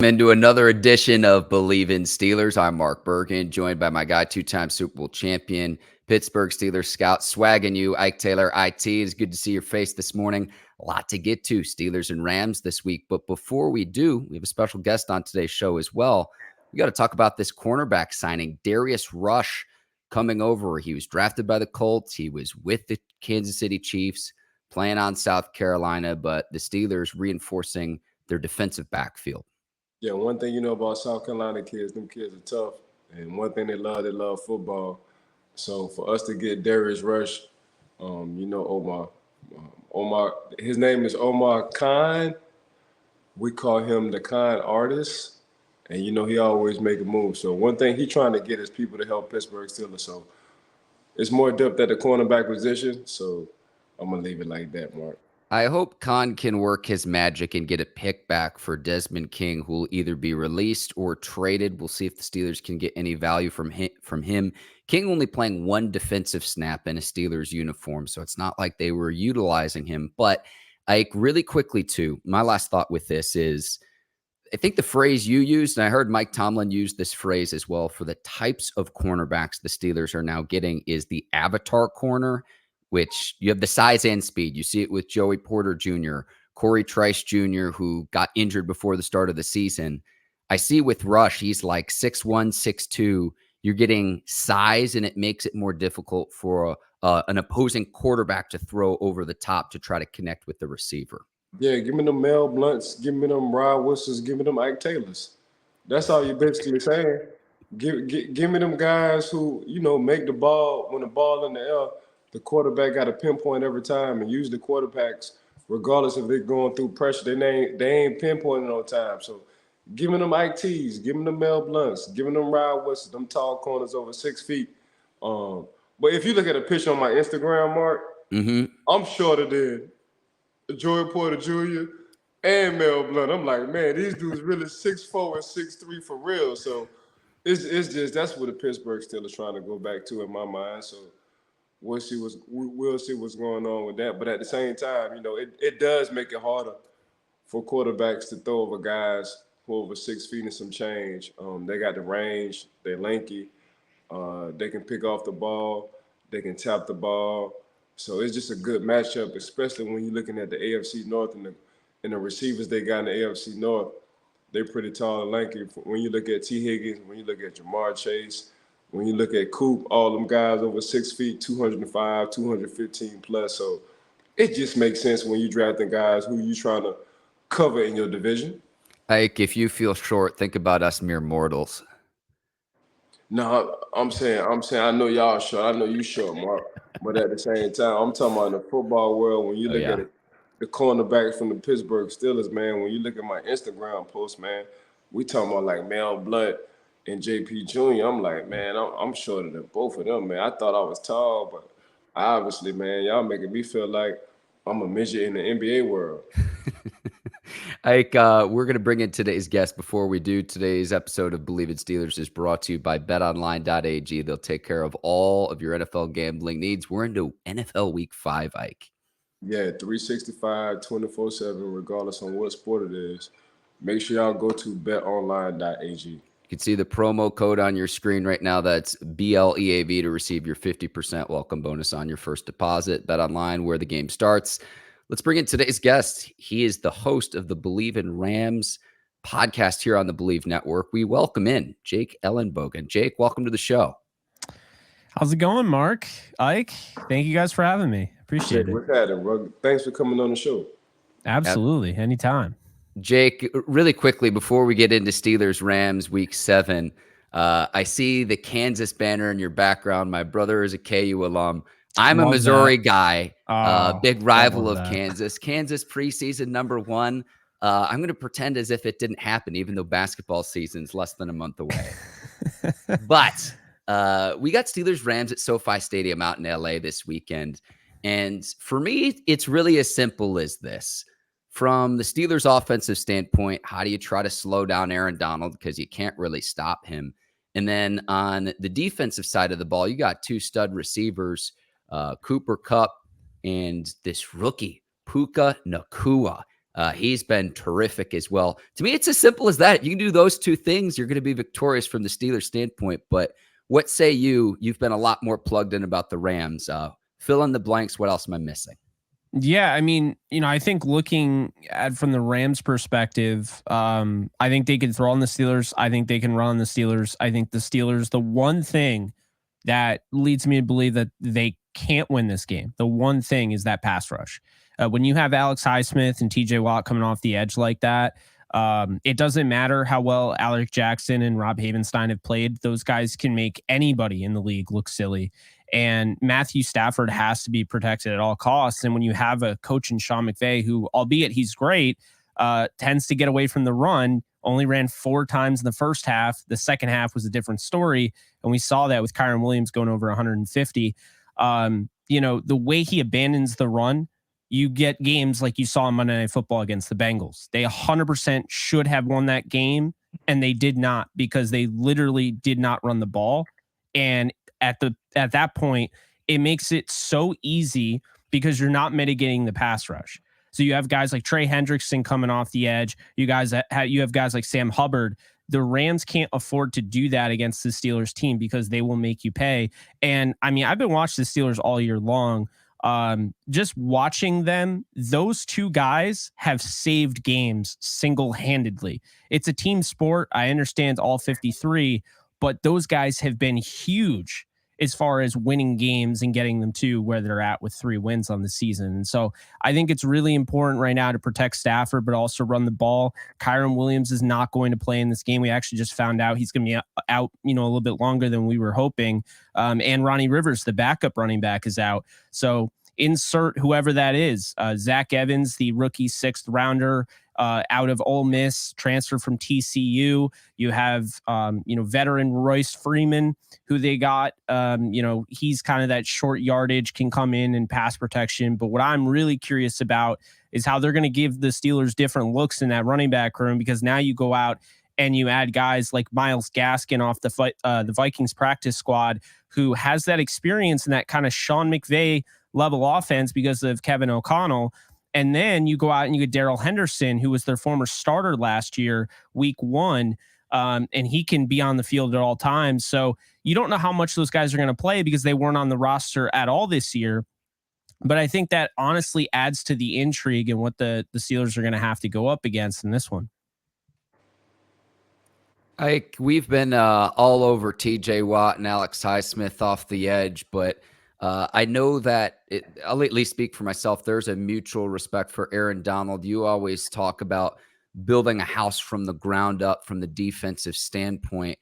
Into another edition of Bleav in Steelers. I'm Mark Bergin, joined by my guy, two-time Super Bowl champion, Pittsburgh Steelers scout, swagging you, Ike Taylor, IT. It's good to see your face this morning. A lot to get to, Steelers and Rams this week. But before we do, we have a special guest on today's show as well. We got to talk about this cornerback signing, Darius Rush, coming over. He was drafted by the Colts. He was with the Kansas City Chiefs, playing on South Carolina, but the Steelers reinforcing their defensive backfield. Yeah, one thing you know about South Carolina kids, them kids are tough. And one thing they love football. So for us to get Darius Rush, Omar, his name is Omar Khan. We call him the Khan artist. And, he always make a move. So one thing he's trying to get is people to help Pittsburgh Steelers. So it's more depth at the cornerback position. So I'm going to leave it like that, Mark. I hope Khan can work his magic and get a pick back for Desmond King, who will either be released or traded. We'll see if the Steelers can get any value from him. King only playing one defensive snap in a Steelers uniform, so it's not like they were utilizing him. But Ike, really quickly too, my last thought with this is, I think the phrase you used, and I heard Mike Tomlin use this phrase as well, for the types of cornerbacks the Steelers are now getting is the avatar corner, which you have the size and speed. You see it with Joey Porter Jr., Corey Trice Jr., who got injured before the start of the season. I see with Rush, he's like 6'1", 6'2". You're getting size, and it makes it more difficult for an opposing quarterback to throw over the top to try to connect with the receiver. Yeah, give me them Mel Blunts, give me them Rod Whistles, give me them Ike Taylors. That's all you're basically saying. Give me them guys who, make the ball, when the ball in the air, the quarterback got a pinpoint every time, and usually quarterbacks, regardless if they're going through pressure, they ain't pinpointing on time. So give me them Ike T's, give me them Mel Blunts, give me them Rod Whistles, them tall corners over 6 feet. But if you look at a picture on my Instagram, Mark, I'm shorter than Joey Porter Jr. and Mel Blount. I'm like, man, these dudes really 6'4" and 6'3" for real. So it's just that's what the Pittsburgh Steelers trying to go back to in my mind. So we'll see what's going on with that. But at the same time, it does make it harder for quarterbacks to throw over guys who are over 6 feet and some change. They got the range. They're lanky. They can pick off the ball. They can tap the ball. So it's just a good matchup, especially when you're looking at the AFC North and the receivers they got in the AFC North. They're pretty tall and lanky. When you look at T. Higgins, when you look at Jamar Chase, when you look at Coop, all them guys over 6 feet, 205, 215 plus. So it just makes sense when you're drafting guys who you're trying to cover in your division. Ike, if you feel short, think about us mere mortals. No, I'm saying, I know y'all short. I know you short, Mark. But at the same time, I'm talking about in the football world, when you look at it, the cornerbacks from the Pittsburgh Steelers, man, when you look at my Instagram post, man, we talking about like Mel Blount and JP Jr. I'm like, man, I'm shorter than both of them, man. I thought I was tall, but obviously, man, y'all making me feel like I'm a midget in the NBA world. Ike, we're going to bring in today's guest. Before we do, today's episode of Bleav in Steelers is brought to you by BetOnline.ag. They'll take care of all of your NFL gambling needs. We're into NFL Week 5, Ike. Yeah, 365, 24/7, regardless on what sport it is. Make sure y'all go to BetOnline.ag. You can see the promo code on your screen right now. That's BLEAV to receive your 50% welcome bonus on your first deposit. BetOnline, where the game starts. Let's bring in today's guest. He is the host of the Bleav in Rams podcast here on the Bleav Network. We welcome in Jake Ellenbogen. Jake, welcome to the show. How's it going, Mark? Ike, thank you guys for having me. Appreciate it. Thanks for coming on the show. Absolutely. Anytime. Jake, really quickly, before we get into Steelers-Rams Week 7, I see the Kansas banner in your background. My brother is a KU alum. I'm a Missouri guy, big rival of Kansas. Kansas preseason #1. I'm going to pretend as if it didn't happen, even though basketball season's less than a month away. But we got Steelers-Rams at SoFi Stadium out in LA this weekend. And for me, it's really as simple as this. From the Steelers' offensive standpoint, how do you try to slow down Aaron Donald? Because you can't really stop him. And then on the defensive side of the ball, you got two stud receivers, Cooper Kupp and this rookie, Puka Nacua. He's been terrific as well. To me, it's as simple as that. You can do those two things, you're going to be victorious from the Steelers standpoint. But what say you? You've been a lot more plugged in about the Rams. Fill in the blanks. What else am I missing? Yeah, I mean, I think looking at from the Rams perspective, I think they can throw on the Steelers. I think they can run on the Steelers. I think the Steelers, the one thing that leads me to believe that they can't win this game, the one thing is that pass rush. When you have Alex Highsmith and TJ Watt coming off the edge like that, it doesn't matter how well Alec Jackson and Rob Havenstein have played. Those guys can make anybody in the league look silly. And Matthew Stafford has to be protected at all costs. And when you have a coach in Sean McVay, who, albeit he's great, tends to get away from the run, only ran 4 times in the first half. The second half was a different story. And we saw that with Kyren Williams going over 150. The way he abandons the run, you get games like you saw on Monday Night Football against the Bengals. They 100% should have won that game, and they did not, because they literally did not run the ball. And at that point, it makes it so easy because you're not mitigating the pass rush. So you have guys like Trey Hendrickson coming off the edge. You have guys like Sam Hubbard. The Rams can't afford to do that against the Steelers team because they will make you pay. And I mean, I've been watching the Steelers all year long. Just watching them, those two guys have saved games single-handedly. It's a team sport. I understand all 53, but those guys have been huge as far as winning games and getting them to where they're at with 3 wins on the season. And so I think it's really important right now to protect Stafford, but also run the ball. Kyren Williams is not going to play in this game. We actually just found out he's going to be out, a little bit longer than we were hoping. And Ronnie Rivers, the backup running back, is out. So insert whoever that is. Zach Evans, the rookie 6th rounder, out of Ole Miss, transferred from TCU. You have, veteran Royce Freeman, who they got. He's kind of that short yardage, can come in and pass protection. But what I'm really curious about is how they're going to give the Steelers different looks in that running back room, because now you go out and you add guys like Myles Gaskin off the Vikings practice squad, who has that experience in that kind of Sean McVay level offense because of Kevin O'Connell. And then you go out and you get Darrell Henderson, who was their former starter last year, week 1, and he can be on the field at all times. So you don't know how much those guys are going to play because they weren't on the roster at all this year. But I think that honestly adds to the intrigue and what the Steelers are going to have to go up against in this one. We've been all over TJ Watt and Alex Highsmith off the edge, but I know that I'll at least speak for myself. There's a mutual respect for Aaron Donald. You always talk about building a house from the ground up from the defensive standpoint.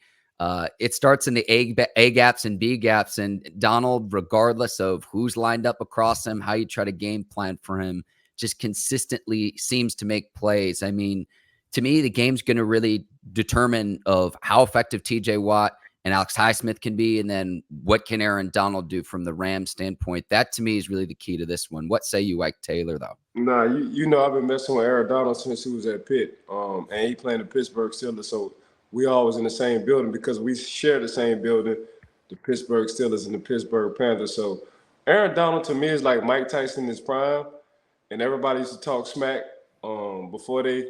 It starts in the A gaps and B gaps, and Donald, regardless of who's lined up across him, how you try to game plan for him, just consistently seems to make plays. I mean, to me, the game's going to really determine of how effective TJ Watt and Alex Highsmith can be, and then what can Aaron Donald do from the Rams standpoint. That, to me, is really the key to this one. What say you, Ike Taylor, though? Nah, I've been messing with Aaron Donald since he was at Pitt, and he playing the Pittsburgh Steelers, so we always in the same building because we share the same building, the Pittsburgh Steelers and the Pittsburgh Panthers. So Aaron Donald, to me, is like Mike Tyson in his prime, and everybody used to talk smack before they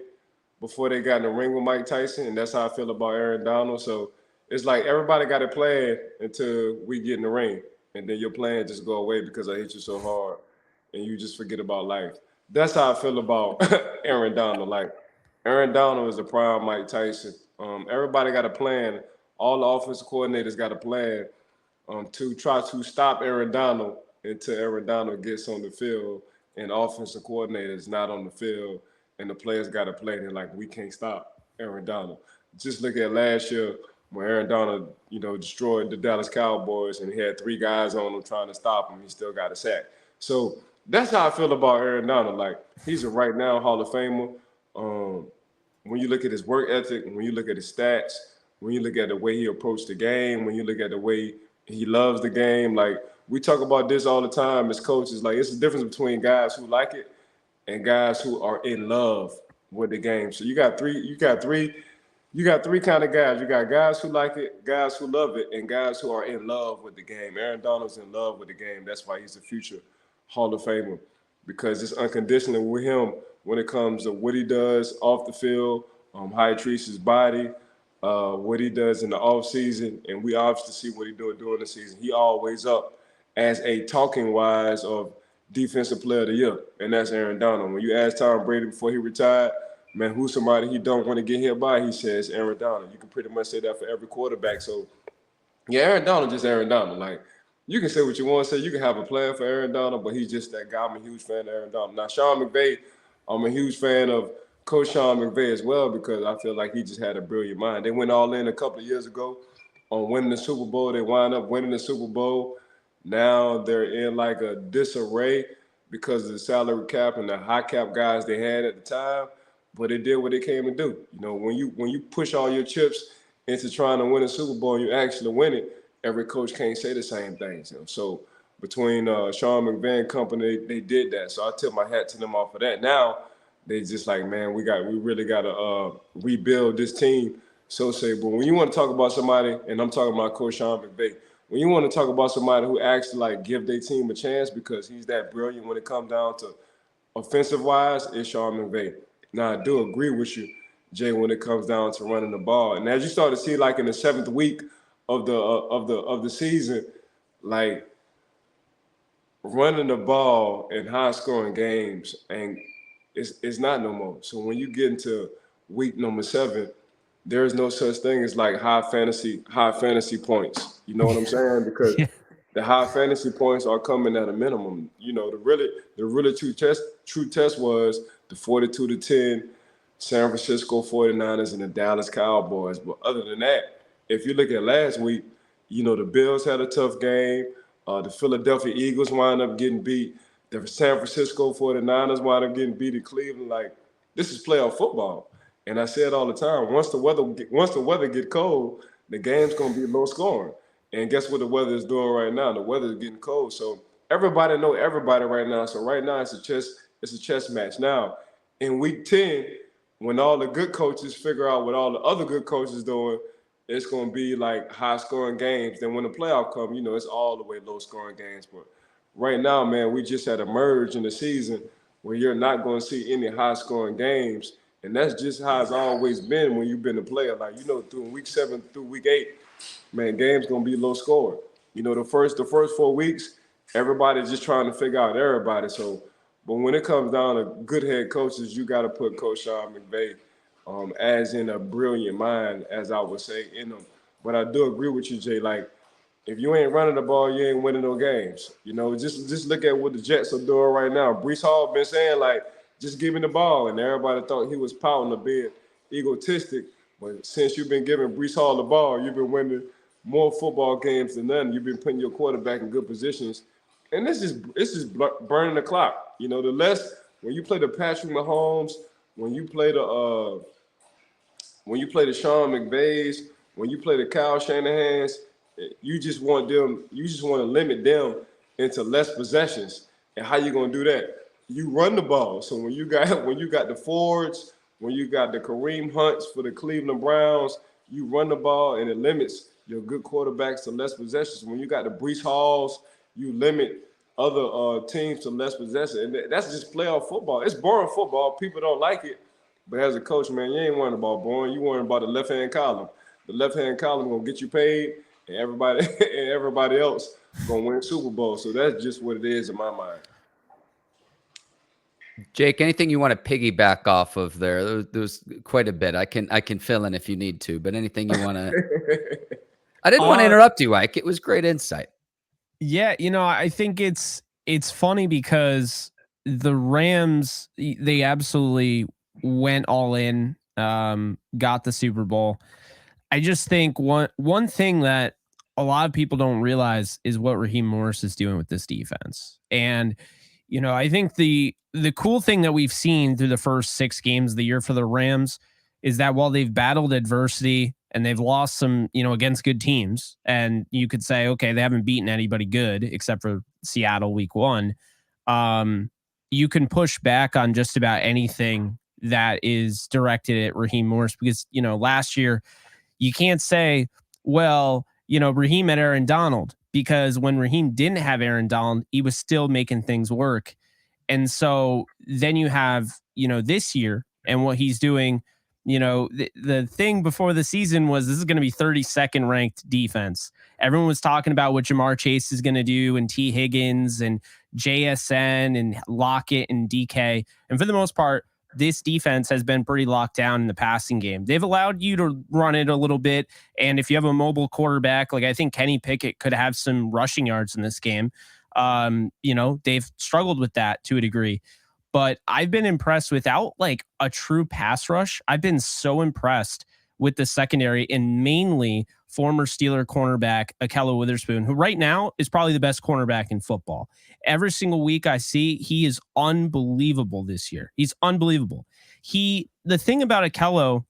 got in the ring with Mike Tyson, and that's how I feel about Aaron Donald. So it's like everybody got a plan until we get in the ring, and then your plan just go away because I hit you so hard, and you just forget about life. That's how I feel about Aaron Donald. Like, Aaron Donald is a prime Mike Tyson. Everybody got a plan. All the offensive coordinators got a plan to try to stop Aaron Donald until Aaron Donald gets on the field, and offensive coordinators not on the field, and the players got to play. They're like, we can't stop Aaron Donald. Just look at last year when Aaron Donald, destroyed the Dallas Cowboys, and he had 3 guys on him trying to stop him. He still got a sack. So that's how I feel about Aaron Donald. Like, he's a right now Hall of Famer. When you look at his work ethic, when you look at his stats, when you look at the way he approached the game, when you look at the way he loves the game, like, we talk about this all the time as coaches. Like, it's the difference between guys who like it and guys who are in love with the game. So you got three kind of guys. You got guys who like it, guys who love it, and guys who are in love with the game. Aaron Donald's in love with the game. That's why he's a future Hall of Famer, because it's unconditional with him. when it comes to what he does off the field, how he treats his body, what he does in the off season, and we obviously see what he doing during the season. He always up as a talking wise of defensive player of the year, and that's Aaron Donald. When you ask Tom Brady before he retired, man, who's somebody he don't want to get hit by, he says Aaron Donald. You can pretty much say that for every quarterback. So, yeah, Aaron Donald just Aaron Donald. Like, you can say what you want to say. You can have a plan for Aaron Donald, but he's just that guy. I'm a huge fan of Aaron Donald. Now, Sean McVay, I'm a huge fan of Coach Sean McVay as well because I feel like he just had a brilliant mind. They went all in a couple of years ago on winning the Super Bowl. They wound up winning the Super Bowl. Now they're in like a disarray because of the salary cap and the high cap guys they had at the time. But they did what they came to do. You know, when you push all your chips into trying to win a Super Bowl and you actually win it, every coach can't say the same things. You know? So between Sean McVay and company, they did that. So I tip my hat to them off of that. Now they just like, man, we really got to rebuild this team. So say, but when you want to talk about somebody, and I'm talking about Coach Sean McVay, when you want to talk about somebody who actually like give their team a chance because he's that brilliant when it comes down to offensive wise, it's Sean McVay. Now I do agree with you, Jay, when it comes down to running the ball. And as you start to see, like in the 7th week of the season, like running the ball in high scoring games, and it's not no more. So when you get into week number 7, there is no such thing as like high fantasy points. You know what I'm saying? Because the high fantasy points are coming at a minimum. You know, the really true test was the 42-10 San Francisco 49ers and the Dallas Cowboys. But other than that, if you look at last week, you know, the Bills had a tough game. The Philadelphia Eagles wound up getting beat. The San Francisco 49ers wound up getting beat in Cleveland. Like, this is playoff football. And I say it all the time. Once the weather get cold, the game's gonna be low scoring. And guess what the weather is doing right now? The weather is getting cold. So everybody know everybody right now. So right now it's a chess match. Now, in week 10, when all the good coaches figure out what all the other good coaches doing, it's gonna be like high scoring games. Then when the playoff come, you know, it's all the way low scoring games. But right now, man, we just had a merge in the season where you're not gonna see any high scoring games. And that's just how it's always been when you've been a player. Like, you know, through week 7 through week 8, man, games gonna be low scoring. You know, the first 4 weeks, everybody's just trying to figure out everybody. So, but when it comes down to good head coaches, you got to put Coach Sean McVay as in a brilliant mind, as I would say, in them. But I do agree with you, Jay. Like, if you ain't running the ball, you ain't winning no games. You know, just look at what the Jets are doing right now. Brees Hall been saying, like, just give me the ball. And everybody thought he was pouting or being egotistic. But since you've been giving Brees Hall the ball, you've been winning more football games than none. You've been putting your quarterback in good positions. And it's just burning the clock. You know, when you play the Patrick Mahomes, when you play the Sean McVays, when you play the Kyle Shanahans, you just want to limit them into less possessions. And how you gonna do that? You run the ball. So when you got the Fords, when you got the Kareem Hunts for the Cleveland Browns, you run the ball and it limits your good quarterbacks to less possessions. When you got the Brees Halls, you limit other teams to less possession. And that's just playoff football. It's boring football. People don't like it. But as a coach, man, you ain't worrying about boring. You worrying about the left-hand column. The left-hand column gonna get you paid, and everybody else gonna win Super Bowl. So that's just what it is in my mind. Jake, anything you want to piggyback off of there? There's quite a bit. I can fill in if you need to, but anything you want to. I didn't want to interrupt you, Ike. It was great insight. Yeah, you know, I think it's funny because the Rams, they absolutely went all in, got the Super Bowl. I just think one thing that a lot of people don't realize is what Raheem Morris is doing with this defense. And, you know, I think the cool thing that we've seen through the first 6 games of the year for the Rams is that while they've battled adversity and they've lost some, you know, against good teams, and you could say, okay, they haven't beaten anybody good except for Seattle week 1. You can push back on just about anything that is directed at Raheem Morris because, you know, last year you can't say, well, you know, Raheem had Aaron Donald, because when Raheem didn't have Aaron Donald, he was still making things work. And so then you have, this year and what he's doing, the thing before the season was this is going to be 32nd ranked defense. Everyone was talking about what Jamar Chase is going to do and T. Higgins and JSN and Lockett and DK. And for the most part, this defense has been pretty locked down in the passing game. They've allowed you to run it a little bit. And if you have a mobile quarterback, like I think Kenny Pickett could have some rushing yards in this game. They've struggled with that to a degree. But I've been impressed without like a true pass rush. I've been so impressed with the secondary and mainly former Steeler cornerback Akhello Witherspoon, who right now is probably the best cornerback in football. Every single week I see he is unbelievable this year. He's unbelievable. The thing about Akhello,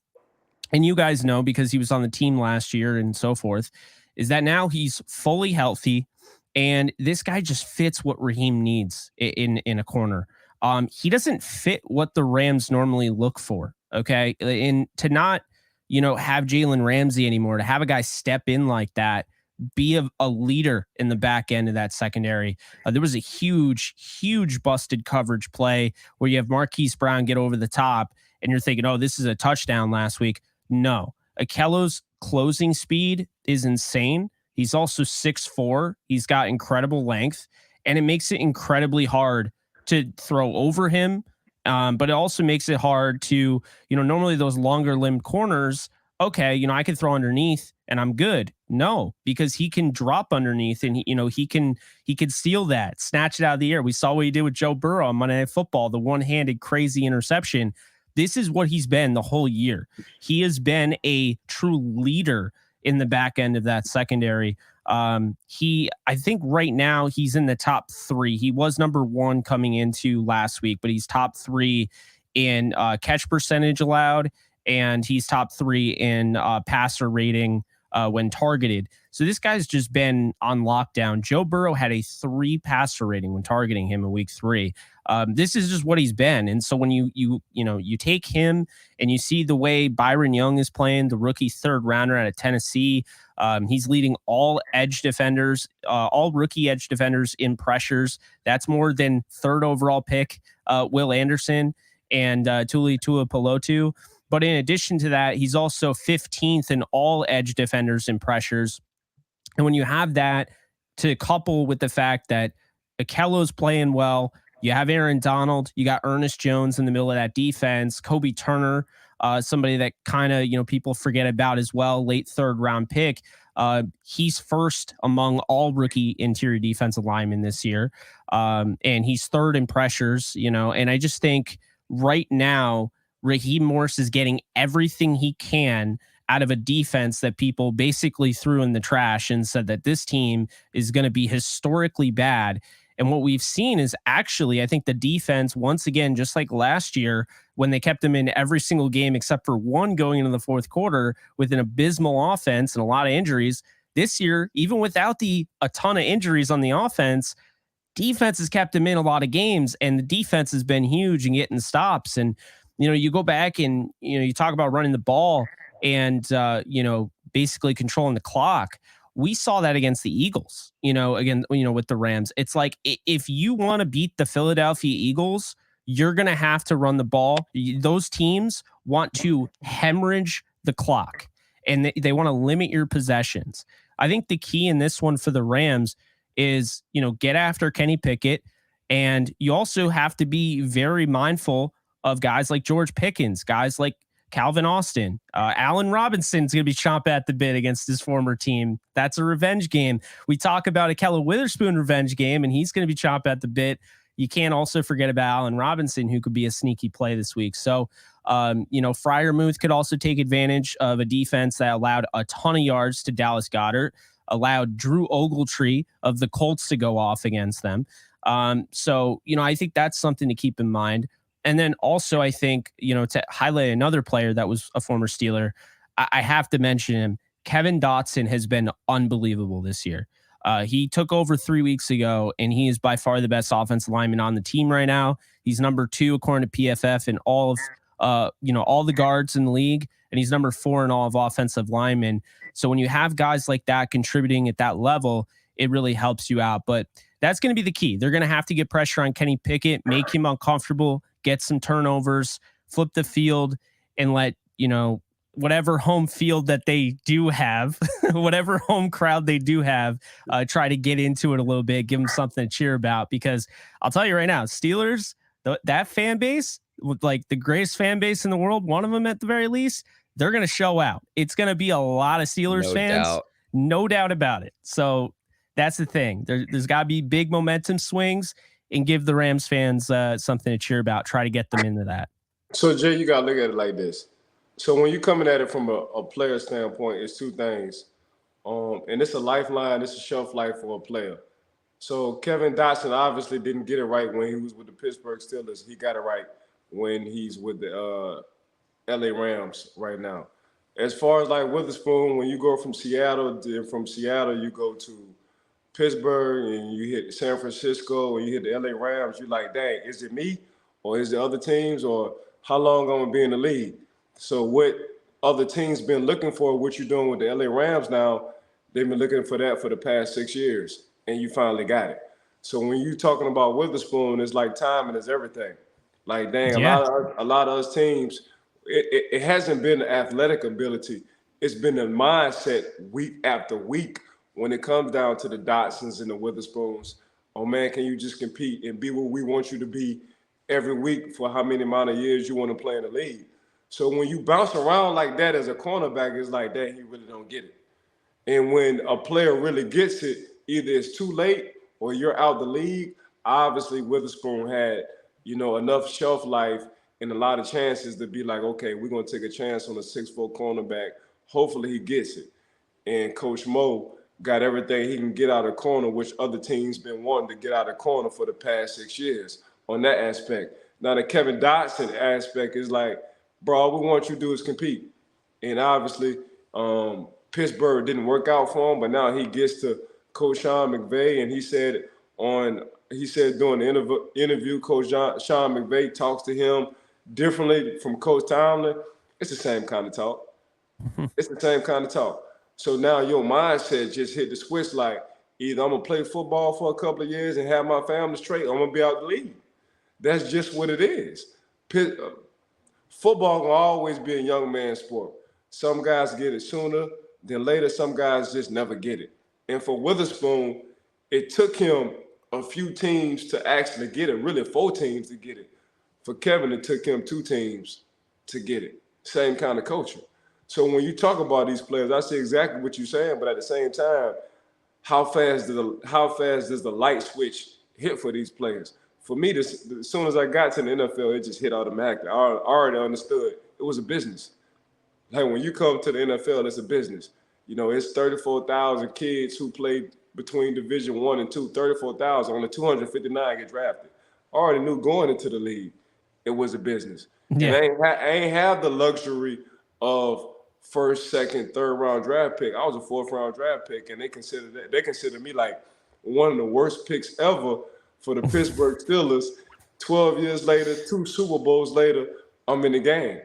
and you guys know because he was on the team last year and so forth, is that now he's fully healthy and this guy just fits what Raheem needs in a corner. He doesn't fit what the Rams normally look for. Okay. And to not, have Jalen Ramsey anymore, to have a guy step in like that, be a leader in the back end of that secondary. There was a huge busted coverage play where you have Marquise Brown get over the top and you're thinking, oh, this is a touchdown last week. No, Akello's closing speed is insane. He's also 6'4". He's got incredible length and it makes it incredibly hard to throw over him. But it also makes it hard to, normally those longer limbed corners, okay, I can throw underneath and I'm good. No, because he can drop underneath and he can steal that, snatch it out of the air. We saw what he did with Joe Burrow on Monday Night Football, the one-handed crazy interception. This is what he's been the whole year. He has been a true leader in the back end of that secondary. I think right now he's in the top 3. He was number 1 coming into last week, but he's top 3 in catch percentage allowed, and he's top 3 in passer rating when targeted. So this guy's just been on lockdown. Joe Burrow had a 3 passer rating when targeting him in week 3. This is just what he's been. And so when you take him and you see the way Byron Young is playing, the rookie 3rd rounder out of Tennessee, he's leading all edge defenders, all rookie edge defenders in pressures. That's more than 3rd overall pick, Will Anderson and Tuli Tuipulotu. But in addition to that, he's also 15th in all edge defenders in pressures. And when you have that to couple with the fact that Akello's playing well, you have Aaron Donald, you got Ernest Jones in the middle of that defense, Kobe Turner, somebody that kind of, people forget about as well, late 3rd round pick. He's 1st among all rookie interior defensive linemen this year. And he's 3rd in pressures, and I just think right now, Raheem Morris is getting everything he can out of a defense that people basically threw in the trash and said that this team is going to be historically bad. And what we've seen is actually, I think the defense, once again, just like last year, when they kept them in every single game except for one going into the 4th quarter with an abysmal offense and a lot of injuries, this year, even without a ton of injuries on the offense, defense has kept them in a lot of games, and the defense has been huge in getting stops. And you go back and, you talk about running the ball and, basically controlling the clock. We saw that against the Eagles, again, with the Rams. It's like, if you want to beat the Philadelphia Eagles, you're going to have to run the ball. Those teams want to hemorrhage the clock and they want to limit your possessions. I think the key in this one for the Rams is, get after Kenny Pickett. And you also have to be very mindful of guys like George Pickens, guys like Calvin Austin. Allen Robinson's going to be chomping at the bit against his former team. That's a revenge game. We talk about a Akhello Witherspoon revenge game, and he's going to be chomping at the bit. You can't also forget about Allen Robinson, who could be a sneaky play this week. So, Freiermuth could also take advantage of a defense that allowed a ton of yards to Dallas Goedert, allowed Drew Ogletree of the Colts to go off against them. So, I think that's something to keep in mind. And then also, I think, to highlight another player that was a former Steeler, I have to mention him. Kevin Dotson has been unbelievable this year. He took over 3 weeks ago, and he is by far the best offensive lineman on the team right now. He's number 2 according to PFF in all of, all the guards in the league, and he's number 4 in all of offensive linemen. So when you have guys like that contributing at that level, it really helps you out. But that's going to be the key. They're going to have to get pressure on Kenny Pickett, make him uncomfortable, get some turnovers, flip the field, and let, whatever home field that they do have, whatever home crowd they do have, try to get into it a little bit, give them something to cheer about. Because I'll tell you right now, Steelers, that fan base, like the greatest fan base in the world, one of them at the very least, they're going to show out. It's going to be a lot of Steelers fans, no doubt about it. So that's the thing. There's got to be big momentum swings and give the Rams fans something to cheer about. Try to get them into that. So, Jay, you got to look at it like this. So when you're coming at it from a player standpoint, it's two things. And it's a lifeline, it's a shelf life for a player. So Kevin Dotson obviously didn't get it right when he was with the Pittsburgh Steelers. He got it right when he's with the LA Rams right now. As far as like Witherspoon, when you go from Seattle you go to Pittsburgh and you hit San Francisco and you hit the LA Rams, you're like, dang, is it me or is it other teams or how long I'm gonna be in the league? So what other teams been looking for, what you're doing with the LA Rams now, they've been looking for that for the past 6 years, and you finally got it. So when you're talking about Witherspoon, it's like timing is everything. Like, dang, a lot of us teams, it hasn't been the athletic ability. It's been the mindset week after week when it comes down to the Dotsons and the Witherspoons. Oh, man, can you just compete and be what we want you to be every week for how many amount of years you want to play in the league? So when you bounce around like that as a cornerback, it's like that, he really don't get it. And when a player really gets it, either it's too late or you're out the league. Obviously, Witherspoon had, enough shelf life and a lot of chances to be like, okay, we're going to take a chance on a 6'4" cornerback. Hopefully he gets it. And Coach Mo got everything he can get out of corner, which other teams been wanting to get out of corner for the past 6 years on that aspect. Now, the Kevin Dotson aspect is like, bro, all we want you to do is compete. And obviously, Pittsburgh didn't work out for him, but now he gets to Coach Sean McVay, and he said during the interview, Coach Sean McVay talks to him differently from Coach Tomlin. It's the same kind of talk. It's the same kind of talk. So now your mindset just hit the switch like, either I'm going to play football for a couple of years and have my family straight, or I'm going to be out the league. That's just what it is. Football will always be a young man's sport. Some guys get it sooner than later. Some guys just never get it. And for Witherspoon, it took him a few teams to actually get it, really 4 teams to get it. For Kevin, it took him 2 teams to get it. Same kind of coaching. So when you talk about these players, I see exactly what you're saying, but at the same time, how fast does the light switch hit for these players? For me, as soon as I got to the NFL, it just hit automatically. I already understood it was a business. Like when you come to the NFL, it's a business. It's 34,000 kids who played between Division I and II, 34,000. Only 259 get drafted. I already knew going into the league, it was a business. Yeah. And I ain't have the luxury of first, second, third round draft pick. I was a 4th round draft pick, and they consider me like one of the worst picks ever for the Pittsburgh Steelers. 12 years later, 2 Super Bowls later, I'm in the game.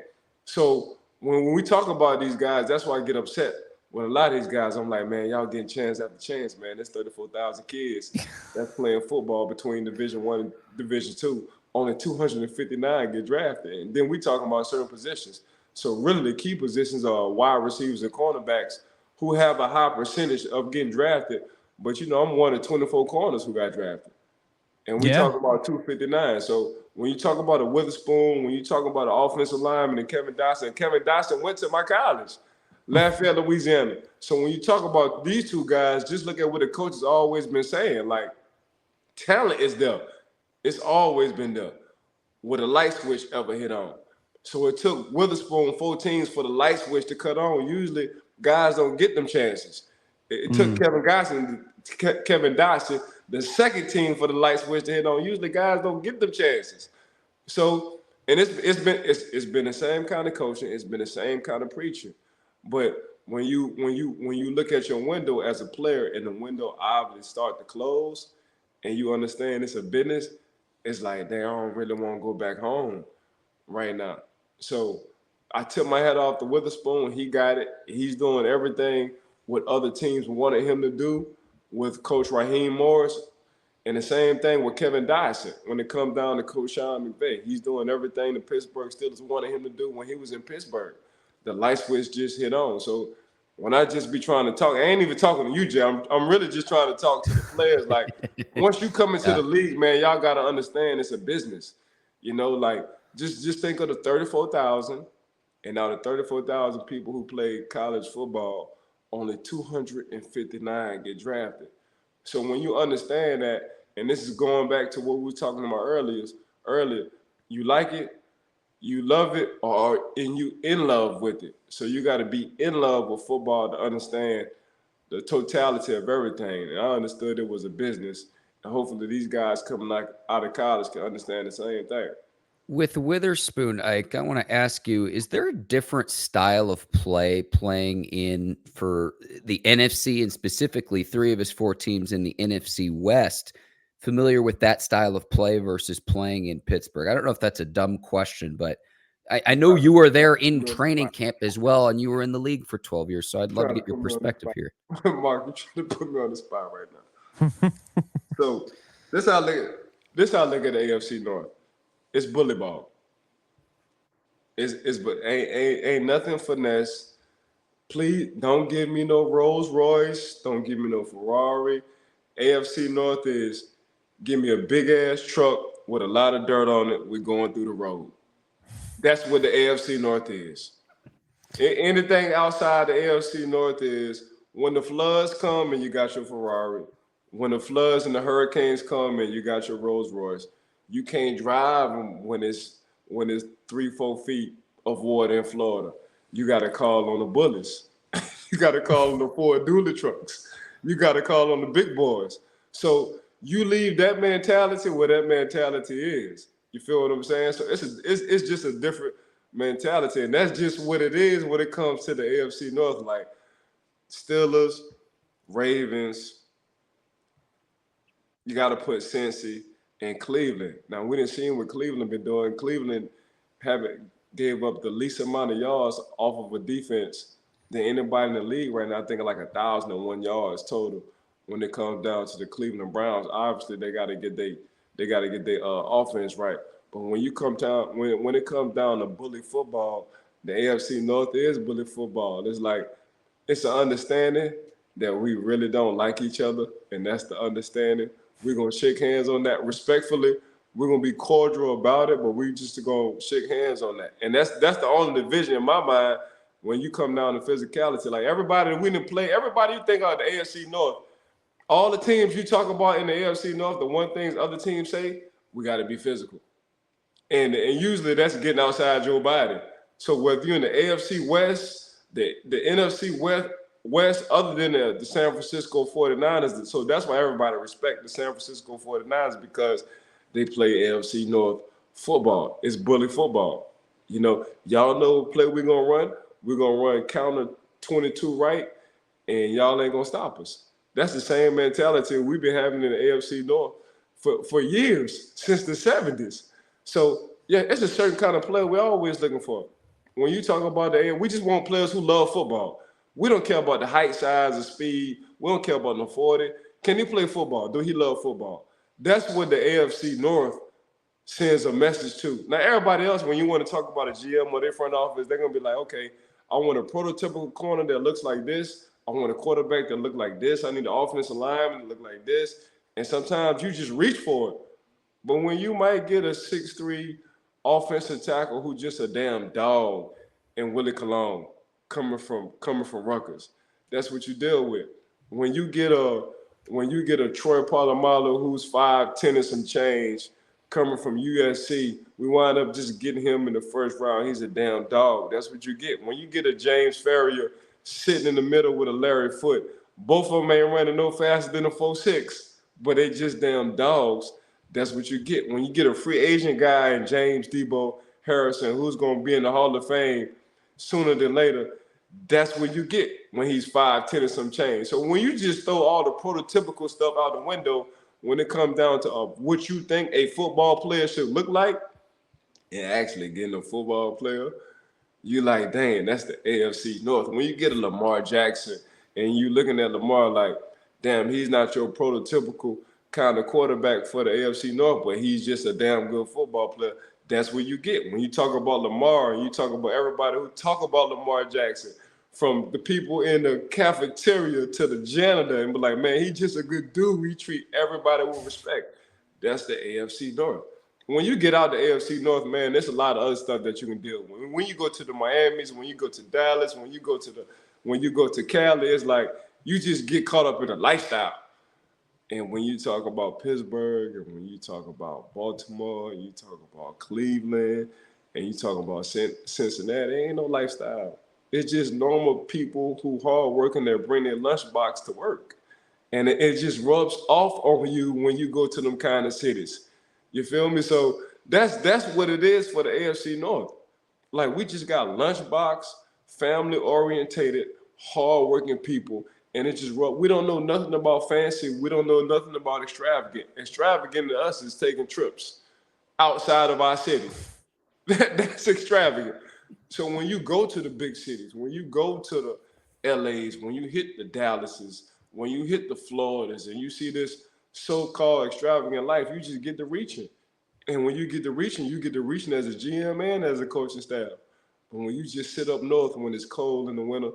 So when we talk about these guys, that's why I get upset. When a lot of these guys, I'm like, man, y'all getting chance after chance, man. There's 34,000 kids that's playing football between Division I and Division II. Only 259 get drafted. And then we talking about certain positions. So really the key positions are wide receivers and cornerbacks who have a high percentage of getting drafted. But, I'm one of 24 corners who got drafted. And we talk about 259. So when you talk about a Witherspoon, when you talk about an offensive lineman and Kevin Dotson went to my college, Lafayette, Louisiana. So when you talk about these 2 guys, just look at what the coach has always been saying. Like, talent is there. It's always been there. Would a light switch ever hit on? So it took Witherspoon 4 teams for the light switch to cut on. Usually guys don't get them chances. It took Kevin Dotson, the second team for the light switch to hit on. Usually guys don't get them chances. So, and it's been the same kind of coaching. It's been the same kind of preaching. But when you look at your window as a player and the window obviously start to close and you understand it's a business, it's like, damn, I don't really want to go back home right now. So I took my head off the Witherspoon. He got it. He's doing everything what other teams wanted him to do with Coach Raheem Morris. And the same thing with Kevin Dyson when it comes down to Coach Sean McVay. He's doing everything the Pittsburgh Steelers wanted him to do when he was in Pittsburgh. The light switch just hit on. So when I just be trying to talk, I ain't even talking to you, Jay. I'm really just trying to talk to the players. Like, once you come into the league, man, y'all got to understand it's a business. You know, like, just think of the 34,000. And out of 34,000 people who play college football, only 259 get drafted. So when you understand that, and this is going back to what we were talking about earlier, you like it, you love it, and you in love with it. So you got to be in love with football to understand the totality of everything. And I understood it was a business, and hopefully these guys coming out of college can understand the same thing. With Witherspoon, Ike, I want to ask you, is there a different style of play playing in for the NFC and specifically 3 of his 4 teams in the NFC West? Familiar with that style of play versus playing in Pittsburgh? I don't know if that's a dumb question, but I know you were there in training camp as well, and you were in the league for 12 years, so I'd love to get your perspective here. Mark, you're trying to put me on the spot right now. So this how I look at the AFC North. It's bully ball. But ain't nothing finesse. Please don't give me no Rolls Royce. Don't give me no Ferrari. AFC North is give me a big ass truck with a lot of dirt on it. We're going through the road. That's what the AFC North is. Anything outside the AFC North is when the floods come and you got your Ferrari. When the floods and the hurricanes come and you got your Rolls Royce. You can't drive when it's 3-4 feet of water in Florida. You got to call on the bullies. You got to call on the Ford Dually trucks. You got to call on the big boys. So you leave that mentality where that mentality is. You feel what I'm saying? So it's just a different mentality, and that's just what it is when it comes to the AFC North. Like Steelers, Ravens, you got to put Cincy and Cleveland. Now, we didn't see what Cleveland been doing. Cleveland gave up the least amount of yards off of a defense than anybody in the league right now. I think like 1,001 yards total when it comes down to the Cleveland Browns. Obviously, they got to get their offense right. But when it comes down to bully football, the AFC North is bully football. It's like it's an understanding that we really don't like each other, and that's the understanding. We're going to shake hands on that respectfully. We're going to be cordial about it, but we just going to shake hands on that. And that's the only division in my mind when you come down to physicality. Like everybody that we didn't play, everybody you think of the AFC North, all the teams you talk about in the AFC North, the one things other teams say, we got to be physical. And usually that's getting outside your body. So whether you're in the AFC West, the NFC West, other than the San Francisco 49ers, so that's why everybody respects the San Francisco 49ers because they play AFC North football. It's bully football. You know, y'all know what play we're going to run. We're going to run counter 22 right, and y'all ain't going to stop us. That's the same mentality we've been having in the AFC North for years, since the 70s. So, yeah, it's a certain kind of player we're always looking for. When you talk about we just want players who love football. We don't care about the height, size, or speed. We don't care about no 40. Can he play football? Do he love football? That's what the AFC North sends a message to. Now, everybody else, when you want to talk about a GM or their front office, they're going to be like, okay, I want a prototypical corner that looks like this. I want a quarterback that look like this. I need an offensive lineman that look like this. And sometimes you just reach for it. But when you might get a 6'3" offensive tackle who's just a damn dog in Willie Colon coming from Rutgers, that's what you deal with. When you get a Troy Polamalu who's 5'10" and some change coming from USC, we wind up just getting him in the first round. He's a damn dog. That's what you get. When you get a James Ferrier sitting in the middle with a Larry Foote, both of them ain't running no faster than a 4.6, but they just damn dogs. That's what you get. When you get a free agent guy in James Debo Harrison who's going to be in the Hall of Fame sooner than later, that's what you get when he's 5'10" and some change. So when you just throw all the prototypical stuff out the window, when it comes down to what you think a football player should look like, and actually getting a football player, you like, dang, that's the AFC North. When you get a Lamar Jackson and you looking at Lamar like, damn, he's not your prototypical kind of quarterback for the AFC North, but he's just a damn good football player. That's what you get. When you talk about Lamar, and you talk about everybody who talk about Lamar Jackson, from the people in the cafeteria to the janitor, and be like, man, he's just a good dude. We treat everybody with respect. That's the AFC North. When you get out the AFC North, man, there's a lot of other stuff that you can deal with. When you go to the Miamis, when you go to Dallas, when you go to Cali, it's like you just get caught up in a lifestyle. And when you talk about Pittsburgh, and when you talk about Baltimore, and you talk about Cleveland, and you talk about Cincinnati, ain't no lifestyle. It's just normal people who hard working that bring their lunchbox to work. And it just rubs off on you when you go to them kind of cities. You feel me? So that's what it is for the AFC North. Like, we just got lunchbox, family-orientated, hard-working people, and it just we don't know nothing about fancy. We don't know nothing about extravagant. Extravagant to us is taking trips outside of our city. That's extravagant. So when you go to the big cities, when you go to the LAs, when you hit the Dallases, when you hit the Floridas, and you see this so-called extravagant life, you just get to reaching. And when you get to reaching as a GM and as a coaching staff. But when you just sit up north when it's cold in the winter,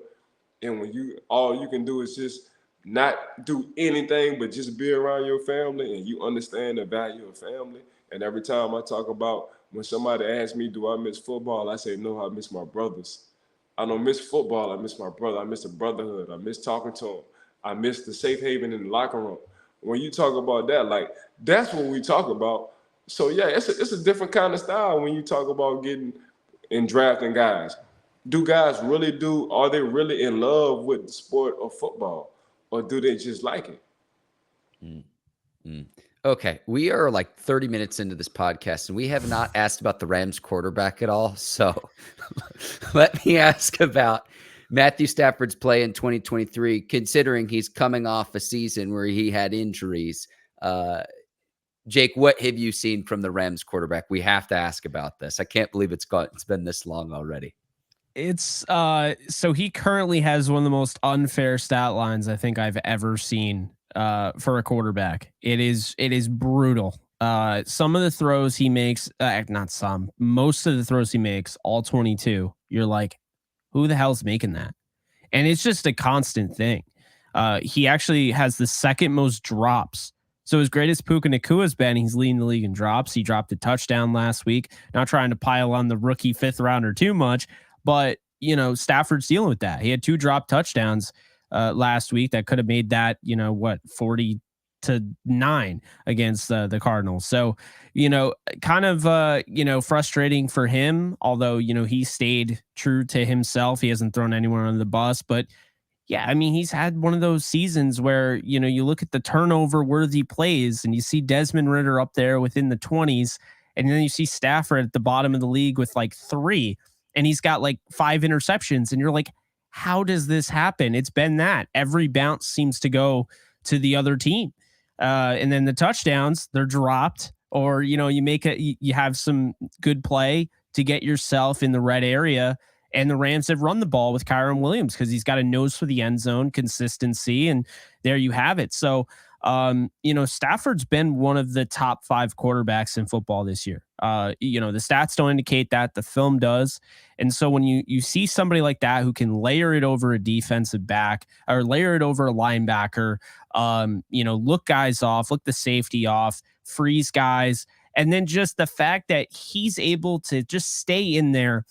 and when all you can do is just not do anything but just be around your family, and you understand the value of family. And every time I talk about, when somebody asks me, do I miss football? I say, no, I miss my brothers. I don't miss football. I miss my brother. I miss the brotherhood. I miss talking to them. I miss the safe haven in the locker room. When you talk about that, like, that's what we talk about. So, yeah, it's a different kind of style when you talk about getting and drafting guys. Do guys really are they really in love with the sport of football, or do they just like it? Okay, we are like 30 minutes into this podcast, and we have not asked about the Rams quarterback at all. So let me ask about Matthew Stafford's play in 2023, considering he's coming off a season where he had injuries. Jake, what have you seen from the Rams quarterback? We have to ask about this. I can't believe it's been this long already. It's so he currently has one of the most unfair stat lines I think I've ever seen for a quarterback. It is brutal. Some of the throws he makes, most of the throws he makes, all 22, you're like, who the hell's making that? And it's just a constant thing. He actually has the second most drops. So as great as Puka Nakua's been, he's leading the league in drops. He dropped a touchdown last week. Not trying to pile on the rookie fifth rounder too much, but Stafford's dealing with that. He had 2 drop touchdowns last week that could have made that 40-9 against the Cardinals. So kind of frustrating for him. Although he stayed true to himself. He hasn't thrown anyone under the bus, but. Yeah, I mean, he's had one of those seasons where, you look at the turnover-worthy plays and you see Desmond Ridder up there within the 20s, and then you see Stafford at the bottom of the league with like 3, and he's got like 5 interceptions, and you're like, how does this happen? It's been that. Every bounce seems to go to the other team. And then the touchdowns, they're dropped, or, you have some good play to get yourself in the red area. And the Rams have run the ball with Kyren Williams because he's got a nose for the end zone, consistency, and there you have it. So, Stafford's been one of the top 5 quarterbacks in football this year. The stats don't indicate that, the film does. And so when you see somebody like that who can layer it over a defensive back or layer it over a linebacker, look guys off, look the safety off, freeze guys, and then just the fact that he's able to just stay in there,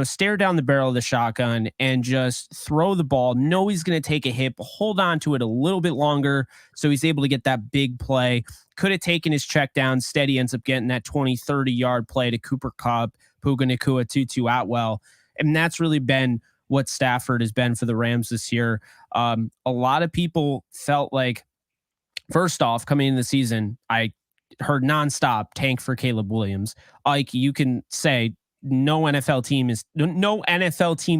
stare down the barrel of the shotgun and just throw the ball. Know he's going to take a hit, but hold on to it a little bit longer so he's able to get that big play. Could have taken his check down. Instead, he ends up getting that 20, 30-yard play to Cooper Kupp, Puka Nacua, Tutu Atwell. And that's really been what Stafford has been for the Rams this year. A lot of people felt like, first off, coming into the season, I heard nonstop tank for Caleb Williams. Like, you can say, no NFL team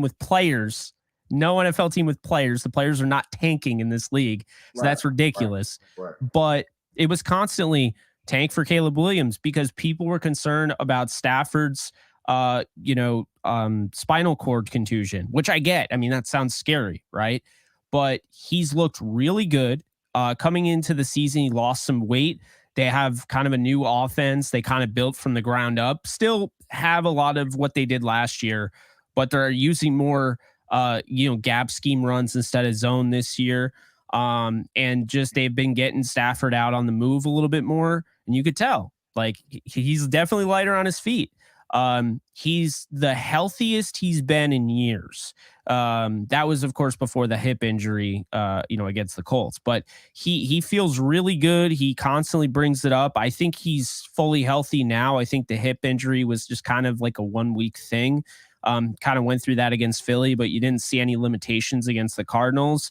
with players. No NFL team with players. The players are not tanking in this league. So that's ridiculous. Right. But it was constantly tank for Caleb Williams because people were concerned about Stafford's, spinal cord contusion, which I get. I mean, that sounds scary, right? But he's looked really good. Coming into the season, he lost some weight. They have kind of a new offense. They kind of built from the ground up. Still have a lot of what they did last year, but they're using more, gap scheme runs instead of zone this year. And just they've been getting Stafford out on the move a little bit more, and you could tell like he's definitely lighter on his feet. He's the healthiest he's been in years. That was, of course, before the hip injury, against the Colts, but he feels really good. He constantly brings it up. I think he's fully healthy now. I think the hip injury was just kind of like a 1 week thing. Kind of went through that against Philly, but you didn't see any limitations against the Cardinals.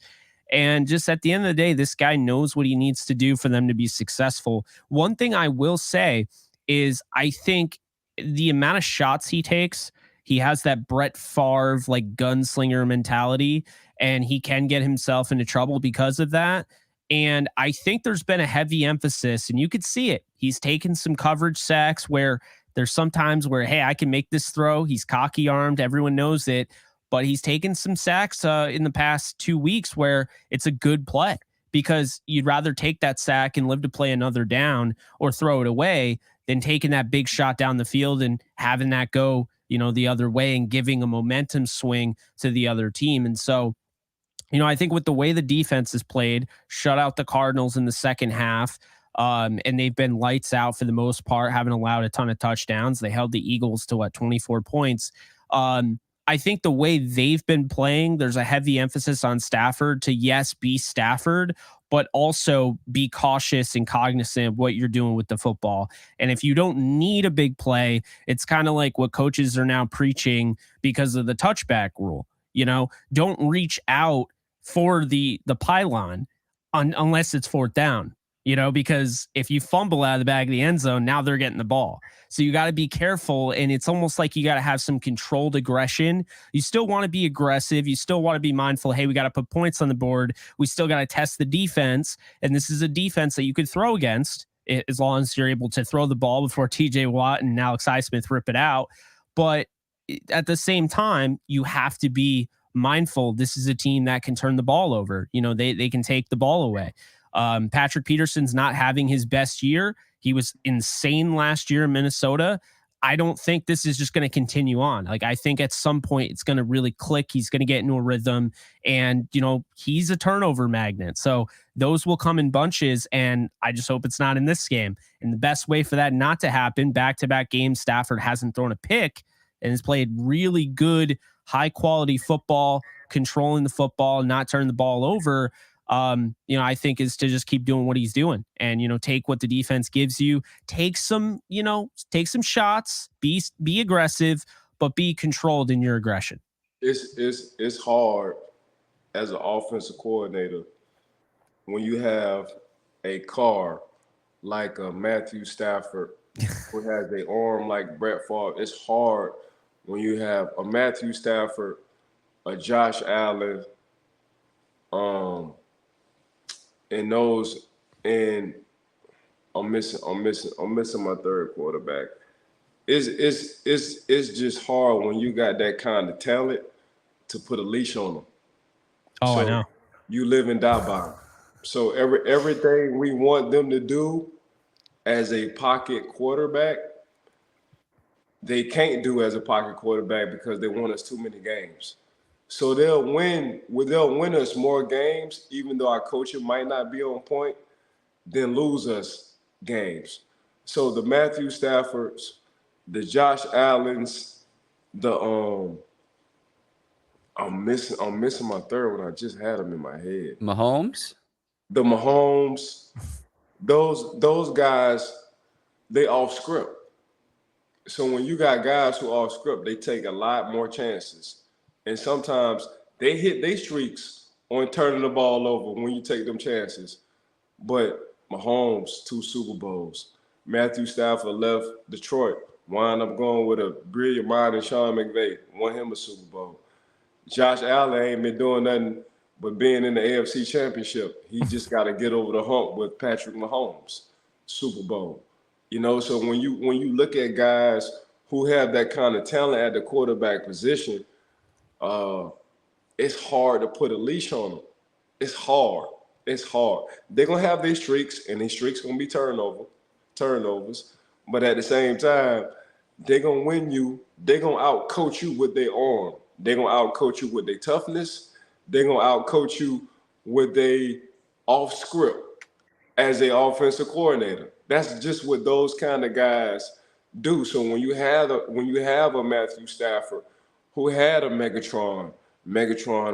And just at the end of the day, this guy knows what he needs to do for them to be successful. One thing I will say is I think the amount of shots he takes, he has that Brett Favre like gunslinger mentality, and he can get himself into trouble because of that. And I think there's been a heavy emphasis, and you could see it. He's taken some coverage sacks where there's sometimes where, hey, I can make this throw. He's cocky armed. Everyone knows it. But he's taken some sacks in the past 2 weeks where it's a good play because you'd rather take that sack and live to play another down or throw it away than taking that big shot down the field and having that go, the other way and giving a momentum swing to the other team. And so, I think with the way the defense is played, shut out the Cardinals in the second half, and they've been lights out for the most part, haven't allowed a ton of touchdowns. They held the Eagles to 24 points. I think the way they've been playing, there's a heavy emphasis on Stafford to, yes, be Stafford, but also be cautious and cognizant of what you're doing with the football. And if you don't need a big play, it's kind of like what coaches are now preaching because of the touchback rule. Don't reach out for the pylon unless it's fourth down. Because if you fumble out of the back of the end zone, now they're getting the ball. So you got to be careful. And it's almost like you got to have some controlled aggression. You still want to be aggressive. You still want to be mindful. Hey, we got to put points on the board. We still got to test the defense. And this is a defense that you could throw against as long as you're able to throw the ball before TJ Watt and Alex Highsmith rip it out. But at the same time, you have to be mindful. This is a team that can turn the ball over. They can take the ball away. Patrick Peterson's not having his best year. He was insane last year in Minnesota. I don't think this is just going to continue on. Like, I think at some point it's going to really click. He's going to get into a rhythm, and, he's a turnover magnet. So those will come in bunches, and I just hope it's not in this game. And the best way for that not to happen, back-to-back games, Stafford hasn't thrown a pick and has played really good, high-quality football, controlling the football, not turning the ball over. I think is to just keep doing what he's doing and, take what the defense gives you, take some shots, be aggressive, but be controlled in your aggression. It's hard as an offensive coordinator when you have a car like a Matthew Stafford who has an arm like Brett Favre. It's hard when you have a Matthew Stafford, a Josh Allen, and I'm missing my third quarterback. It's just hard when you got that kind of talent to put a leash on them. Oh, so I know. You live and die by them. So everything we want them to do as a pocket quarterback, they can't do as a pocket quarterback because they won us too many games. So they'll win us more games, even though our coaching might not be on point, than lose us games. So the Matthew Staffords, the Josh Allens, I'm missing my third one. I just had them in my head. Mahomes? The Mahomes, those guys, they off script. So when you got guys who off script, they take a lot more chances. And sometimes they hit their streaks on turning the ball over when you take them chances. But Mahomes, 2 Super Bowls. Matthew Stafford left Detroit, wound up going with a brilliant mind in Sean McVay, won him a Super Bowl. Josh Allen ain't been doing nothing but being in the AFC Championship. He just got to get over the hump with Patrick Mahomes, Super Bowl. So when you look at guys who have that kind of talent at the quarterback position, it's hard to put a leash on them. It's hard. It's hard. They're gonna have these streaks, and these streaks gonna be turnovers. But at the same time, they're gonna win you. They're gonna outcoach you with their arm. They're gonna outcoach you with their toughness. They're gonna outcoach you with their off script as a offensive coordinator. That's just what those kind of guys do. So when you have a Matthew Stafford who had a Megatron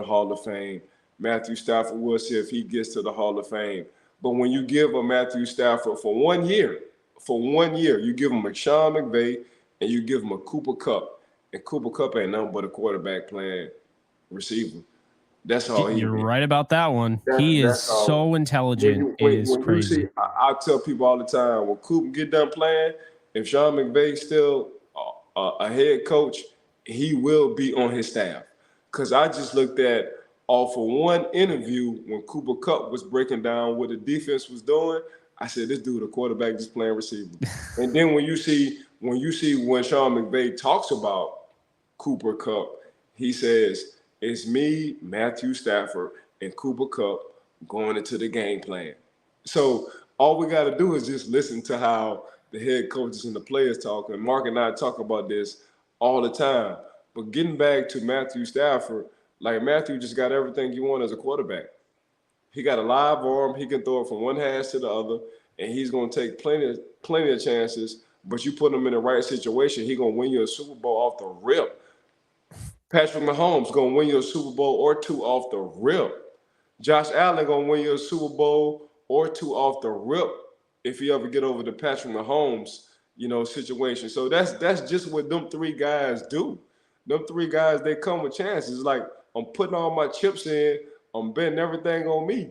Hall of Fame, Matthew Stafford will see if he gets to the Hall of Fame. But when you give a Matthew Stafford for 1 year, you give him a Sean McVay and you give him a Cooper Kupp. And Cooper Kupp ain't nothing but a quarterback playing receiver. That's all he You're is. right about that one. He is so intelligent. It is crazy. You see, I tell people all the time, when Cooper get done playing, if Sean McVay's still a head coach, he will be on his staff. Because I just looked at off of one interview when Cooper Kupp was breaking down what the defense was doing. I said, this dude, a quarterback, just playing receiver. And then when Sean McVay talks about Cooper Kupp, he says, it's me, Matthew Stafford, and Cooper Kupp going into the game plan. So all we got to do is just listen to how the head coaches and the players talk. And Mark and I talk about this all the time. But getting back to Matthew Stafford, like Matthew just got everything you want as a quarterback. He got a live arm. He can throw it from one hash to the other, and he's going to take plenty of chances. But you put him in the right situation, he's going to win you a Super Bowl off the rip. Patrick Mahomes going to win you a Super Bowl or two off the rip. Josh Allen going to win you a Super Bowl or two off the rip if you ever get over the Patrick Mahomes, situation. So that's just what them three guys do. Them three guys, they come with chances. Like, I'm putting all my chips in. I'm betting everything on me.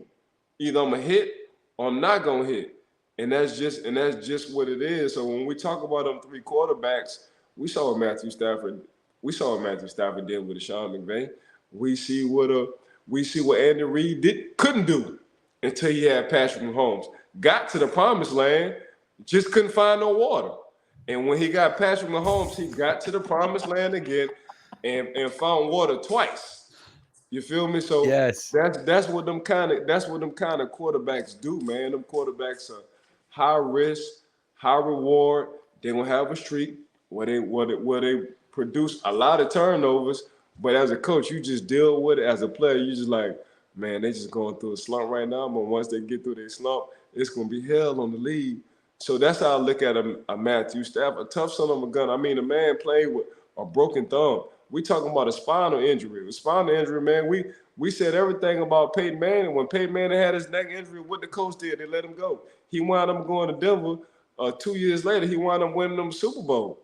Either I'm going to hit or I'm not going to hit. And that's just what it is. So when we talk about them three quarterbacks, we saw what Matthew Stafford did with Sean McVay. We see what Andy Reid couldn't do until he had Patrick Mahomes. Got to the promised land, just couldn't find no water. And when he got Patrick Mahomes, he got to the promised land again and found water twice. You feel me? So yes, that's what them kind of quarterbacks do, man. Them quarterbacks are high risk, high reward. They're gonna have a streak where they produce a lot of turnovers. But as a coach, you just deal with it. As a player, you just like, man, they just going through a slump right now. But once they get through their slump, it's gonna be hell on the league. So that's how I look at a Matthew Stafford, a tough son of a gun. I mean, a man played with a broken thumb. We talking about a spinal injury. A spinal injury, man. We said everything about Peyton Manning. When Peyton Manning had his neck injury, what the coach did, they let him go. He wound up going to Denver. 2 years later, he wound up winning them Super Bowl.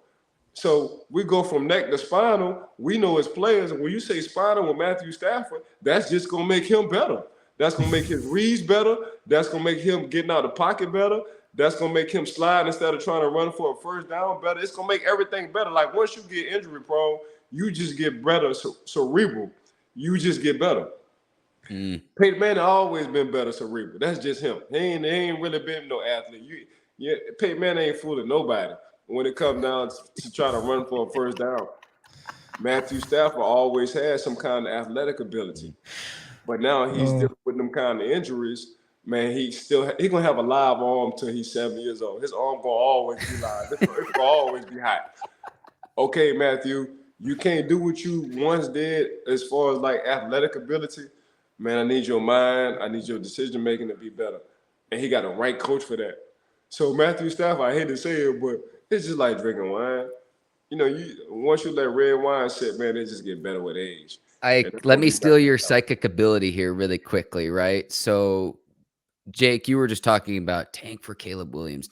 So we go from neck to spinal. We know as players, when you say spinal with Matthew Stafford, that's just going to make him better. That's going to make his reads better. That's going to make him getting out of the pocket better. That's going to make him slide instead of trying to run for a first down better. It's going to make everything better. Like, once you get injury prone, you just get better cerebral. You just get better. Peyton Manning always been better cerebral. That's just him. He ain't really been no athlete. Peyton Manning ain't fooling nobody when it comes down to try to run for a first down. Matthew Stafford always had some kind of athletic ability. But now he's dealing with them kind of injuries. Man, he's gonna have a live arm till he's 7 years old. His arm gonna always be live. It's gonna always be hot. Okay, Matthew, you can't do what you once did as far as like athletic ability. Man, I need your mind. I need your decision making to be better. And he got a right coach for that. So Matthew Stafford, I hate to say it, but it's just like drinking wine. Once you let red wine sit, man, it just get better with age. Let me steal your psychic ability here really quickly, right? So, Jake, you were just talking about tank for Caleb Williams.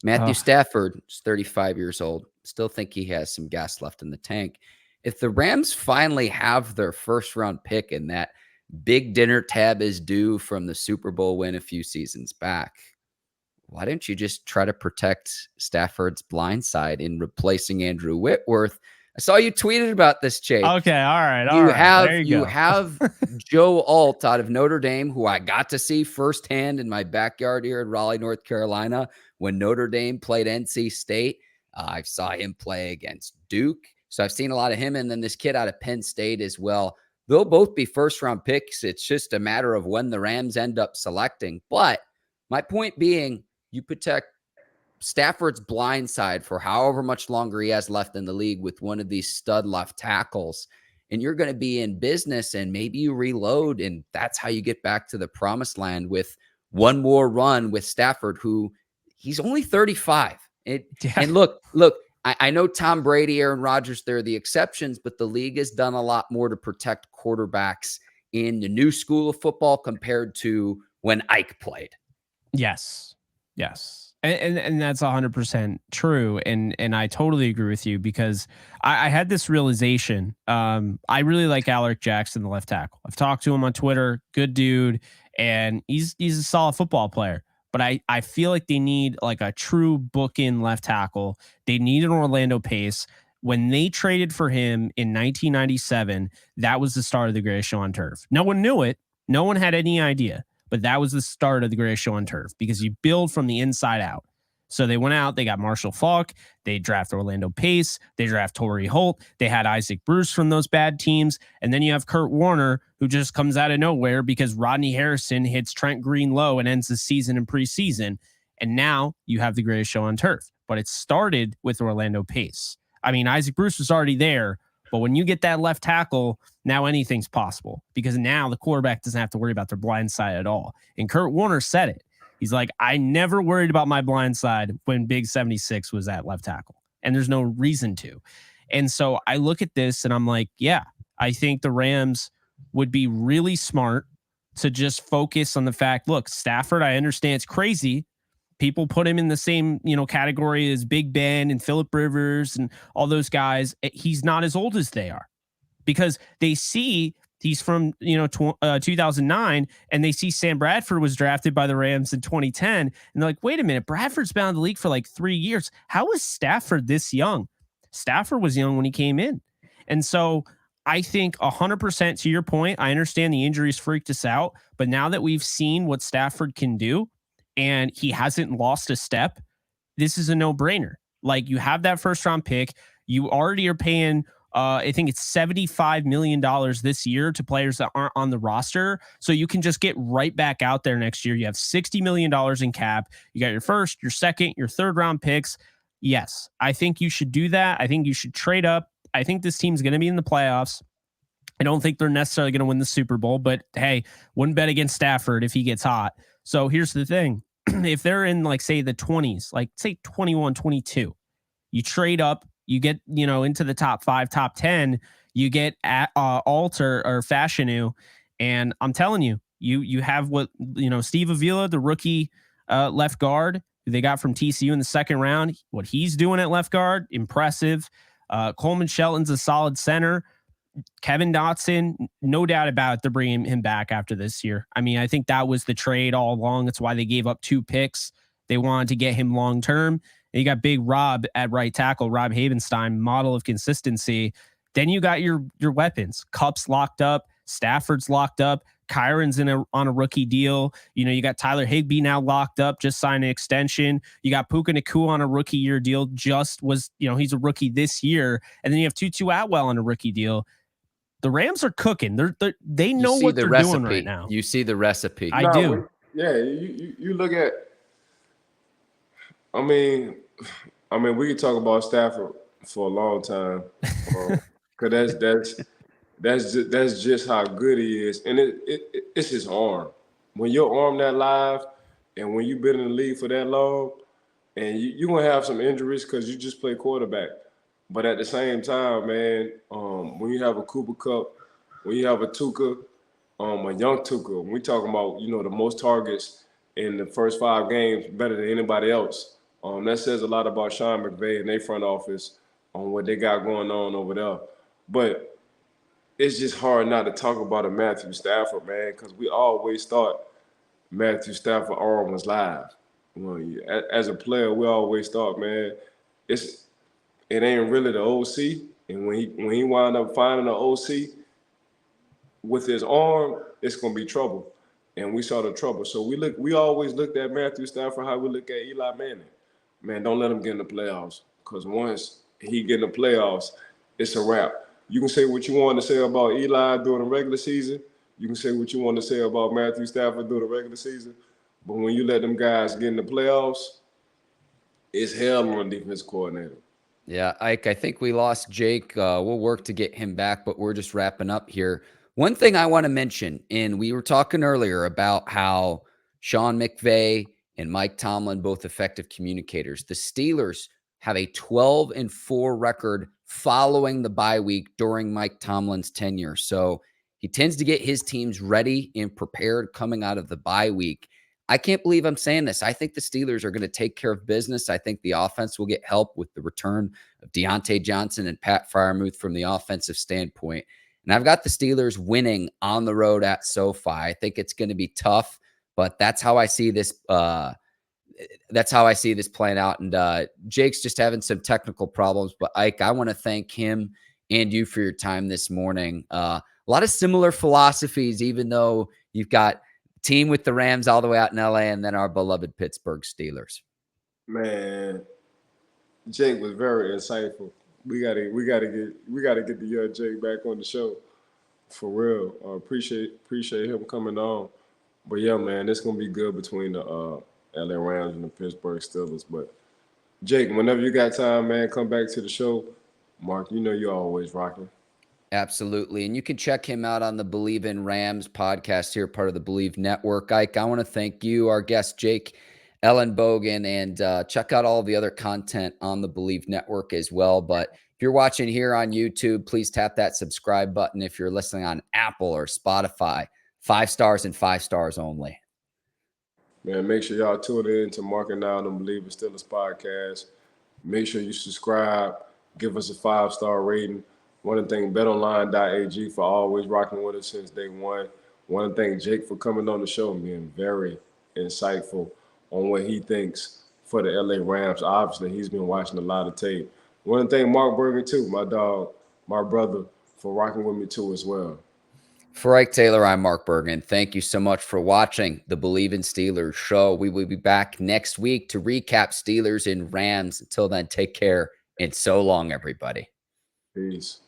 Matthew Stafford is 35 years old. Still think he has some gas left in the tank. If the Rams finally have their first round pick and that big dinner tab is due from the Super Bowl win a few seasons back, why don't you just try to protect Stafford's blind side in replacing Andrew Whitworth? I saw you tweeted about this, Jake. Okay, all right. You have Joe Alt out of Notre Dame, who I got to see firsthand in my backyard here in Raleigh, North Carolina, when Notre Dame played NC State. I saw him play against Duke. So I've seen a lot of him. And then this kid out of Penn State as well. they'll both be first-round picks. It's just a matter of when the Rams end up selecting. But my point being, you protect Stafford's blind side for however much longer he has left in the league with one of these stud left tackles, and you're going to be in business, and maybe you reload, and that's how you get back to the promised land with one more run with Stafford, who he's only 35. And look, I know Tom Brady, Aaron Rodgers, they're the exceptions, but the league has done a lot more to protect quarterbacks in the new school of football compared to when Ike played. Yes. And that's 100% true. And I totally agree with you, because I had this realization. I really like Alec Jackson, the left tackle. I've talked to him on Twitter, good dude, and he's a solid football player. But I feel like they need like a true book-in left tackle. They need an Orlando Pace. When they traded for him in 1997, that was the start of the greatest show on turf. No one knew it. No one had any idea. But that was the start of the greatest show on turf, because you build from the inside out. So they went out, they got Marshall Faulk, they draft Orlando Pace, they draft Torrey Holt, they had Isaac Bruce from those bad teams, and then you have Kurt Warner, who just comes out of nowhere because Rodney Harrison hits Trent Green low and ends the season in preseason, and now you have the greatest show on turf. But it started with Orlando Pace. I mean, Isaac Bruce was already there, but when you get that left tackle, now anything's possible, because now the quarterback doesn't have to worry about their blind side at all. And Kurt Warner said it. He's like, I never worried about my blind side when Big 76 was at left tackle, and there's no reason to. And so I look at this and I'm like, yeah, I think the Rams would be really smart to just focus on the fact, look, Stafford, I understand it's crazy. People put him in the same, category as Big Ben and Phillip Rivers and all those guys. He's not as old as they are, because they see he's from 2009, and they see Sam Bradford was drafted by the Rams in 2010, and they're like, wait a minute, Bradford's been in the league for like 3 years. How is Stafford this young? Stafford was young when he came in. And so I think 100% to your point, I understand the injuries freaked us out, but now that we've seen what Stafford can do and he hasn't lost a step, this is a no-brainer. Like, you have that first-round pick. You already are paying I think it's $75 million this year to players that aren't on the roster. So you can just get right back out there next year. You have $60 million in cap. You got your first, your second, your third round picks. Yes, I think you should do that. I think you should trade up. I think this team's going to be in the playoffs. I don't think they're necessarily going to win the Super Bowl, but hey, wouldn't bet against Stafford if he gets hot. So here's the thing. If they're in, like, say the 20s, like say 21, 22, you trade up, you get, into the top 5, top 10, you get at Alter or Fashanu. And I'm telling you, you have what, Steve Avila, the rookie left guard who they got from TCU in the second round, what he's doing at left guard, impressive. Coleman Shelton's a solid center. Kevin Dotson, no doubt about it, they're bringing him back after this year. I mean, I think that was the trade all along. That's why they gave up 2 picks. They wanted to get him long-term. And you got Big Rob at right tackle, Rob Havenstein, model of consistency. Then you got your weapons. Kupp's locked up. Stafford's locked up. Kyren's on a rookie deal. You got Tyler Higbee now locked up, just signed an extension. You got Puka Nacua on a rookie year deal. He's a rookie this year. And then you have Tutu Atwell on a rookie deal. The Rams are cooking. They know what they're doing right now. You see the recipe. I do. You look at. I mean, we could talk about Stafford for a long time, because that's just how good he is, and it's his arm. When your arm that live, and when you've been in the league for that long, and you're gonna have some injuries because you just play quarterback. But at the same time, man, when you have a Cooper Kupp, when you have a Tuca, a young Tuca, when we talking about the most targets in the first 5 games, better than anybody else. That says a lot about Sean McVay and their front office on what they got going on over there. But it's just hard not to talk about a Matthew Stafford, man, because we always thought Matthew Stafford arm was live. As a player, we always thought, man, it ain't really the OC. And when he wound up finding the OC with his arm, it's gonna be trouble. And we saw the trouble. So we always looked at Matthew Stafford how we look at Eli Manning. Man, don't let him get in the playoffs. Because once he get in the playoffs, it's a wrap. You can say what you want to say about Eli during the regular season. You can say what you want to say about Matthew Stafford during the regular season. But when you let them guys get in the playoffs, it's hell on the defense coordinator. Yeah, Ike, I think we lost Jake. We'll work to get him back, but we're just wrapping up here. One thing I want to mention, and we were talking earlier about how Sean McVay and Mike Tomlin, both effective communicators. The Steelers have a 12-4 record following the bye week during Mike Tomlin's tenure. So he tends to get his teams ready and prepared coming out of the bye week. I can't believe I'm saying this. I think the Steelers are going to take care of business. I think the offense will get help with the return of Deontay Johnson and Pat Freiermuth from the offensive standpoint. And I've got the Steelers winning on the road at SoFi. I think it's going to be tough, but that's how I see this. That's how I see this playing out. And Jake's just having some technical problems, but Ike, I want to thank him and you for your time this morning. A lot of similar philosophies, even though you've got team with the Rams all the way out in LA, and then our beloved Pittsburgh Steelers. Man, Jake was very insightful. We gotta get the young Jake back on the show for real. Appreciate him coming on. But yeah, man, it's gonna be good between the LA Rams and the Pittsburgh Steelers. But Jake, whenever you got time, man, come back to the show. Mark, you know you're always rocking. Absolutely. And you can check him out on the Bleav in Rams podcast here, part of the Bleav Network. Ike, I want to thank you, our guest, Jake Ellenbogen, and check out all the other content on the Bleav Network as well. But if you're watching here on YouTube, please tap that subscribe button. If you're listening on Apple or Spotify, 5 stars and 5 stars only. Man, make sure y'all tune in to Marking Out and Bleav in Steelers podcast. Make sure you subscribe. Give us a 5-star rating. Want to thank BetOnline.ag for always rocking with us since day one. Want to thank Jake for coming on the show and being very insightful on what he thinks for the LA Rams. Obviously, he's been watching a lot of tape. Want to thank Mark Bergin, too, my dog, my brother, for rocking with me, too, as well. For Ike Taylor, I'm Mark Bergin. Thank you so much for watching the Bleav in Steelers show. We will be back next week to recap Steelers and Rams. Until then, take care and so long, everybody. Peace.